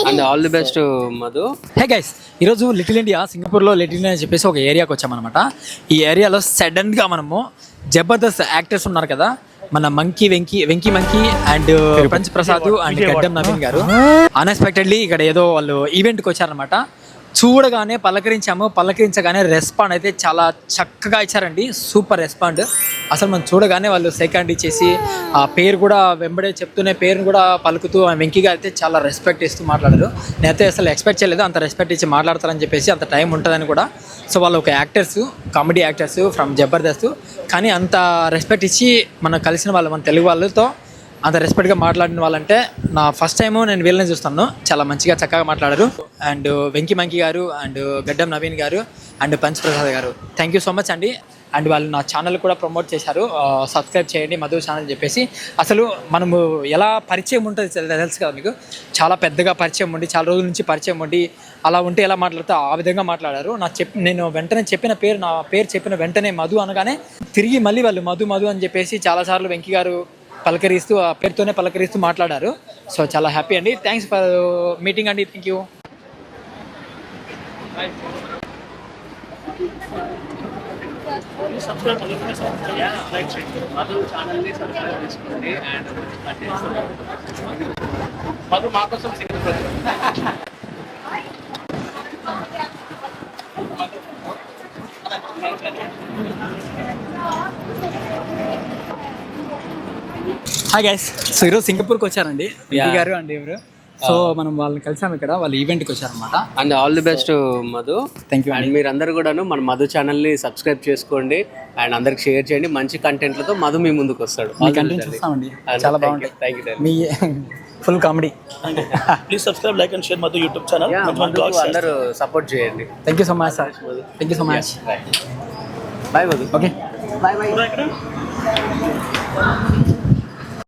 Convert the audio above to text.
And all the best Madhu. Hey guys, ఈరోజు little India సింగపూర్లో little India అని చెప్పేసి ఒక ఏరియాకి వచ్చామన్నమాట. ఈ ఏరియాలో సడన్గా మనము జబర్దస్త్ యాక్టర్స్ ఉన్నారు కదా, మన Venky monkey and punch Prasad and గడ్డం నవీన్ గారు అన్ఎక్స్పెక్టెడ్లీ ఇక్కడ ఏదో వాళ్ళు ఈవెంట్కి వచ్చారనమాట. చూడగానే పలకరించగానే రెస్పాండ్ అయితే చాలా చక్కగా ఇచ్చారండి. Super respond. అసలు మనం చూడగానే వాళ్ళు సెకండ్ ఇచ్చేసి ఆ పేరు కూడా వెంబడే చెప్తూనే పేరును కూడా పలుకుతూ వెంకీ గారు అయితే చాలా రెస్పెక్ట్ ఇస్తూ మాట్లాడారు. నేనైతే అసలు ఎక్స్పెక్ట్ చేయలేదు అంత రెస్పెక్ట్ ఇచ్చి మాట్లాడతారని చెప్పేసి, అంత టైం ఉంటుందని కూడా. సో వాళ్ళు ఒక actors, comedy actors from Jabardasth, కానీ అంత రెస్పెక్ట్ ఇచ్చి మనం కలిసిన వాళ్ళు, మన తెలుగు వాళ్ళతో అంత రెస్పెక్ట్గా మాట్లాడిన వాళ్ళంటే నా ఫస్ట్ టైము నేను వీళ్ళని చూస్తాను. చాలా మంచిగా చక్కగా మాట్లాడారు. అండ్ వెంకీ మంకీ గారు అండ్ గడ్డం నవీన్ గారు అండ్ పంచ్ ప్రసాద్ గారు, థ్యాంక్ యూ సో మచ్ అండి. అండ్ వాళ్ళు నా ఛానల్ కూడా ప్రమోట్ చేశారు, సబ్స్క్రైబ్ చేయండి మధు ఛానల్ చెప్పేసి. అసలు మనము ఎలా పరిచయం ఉంటుంది తెలుసు కదా మీకు, చాలా పెద్దగా పరిచయం ఉండి, చాలా రోజుల నుంచి పరిచయం ఉండి అలా ఉంటే ఎలా మాట్లాడితే ఆ విధంగా మాట్లాడారు. నేను వెంటనే నా పేరు చెప్పిన వెంటనే మధు అనగానే తిరిగి మళ్ళీ వాళ్ళు మధు అని చెప్పేసి చాలాసార్లు వెంకీ గారు పలకరిస్తూ ఆ పేరుతోనే పలకరిస్తూ మాట్లాడారు. సో చాలా హ్యాపీ అండి. థ్యాంక్స్ ఫర్ మీటింగ్ అండి. Thank you. Hi guys, so ఈరోజు సింగపూర్కి వచ్చారండి వెంకీ గారు అండ్ ఎవరు. సో మనం వాళ్ళని కలిసాము ఇక్కడ, వాళ్ళు ఈవెంట్కి వచ్చారనమాట. And all the best Madhu. Thank you. And మీరందరూ కూడాను మన మధు ఛానల్ని సబ్స్క్రైబ్ చేసుకోండి అండ్ అందరికి షేర్ చేయండి. మంచి కంటెంట్లతో మధు మీ ముందుకు వస్తాడు. మీ కంటెంట్ చూస్తామండి, చాలా బాగుంటాయి. Thank you. మీ full comedy. Please subscribe, like and share Madhu YouTube channel. అందరూ సపోర్ట్ చేయండి. Thank you so much sir. Thank you so much. Bye Madhu. Okay, bye.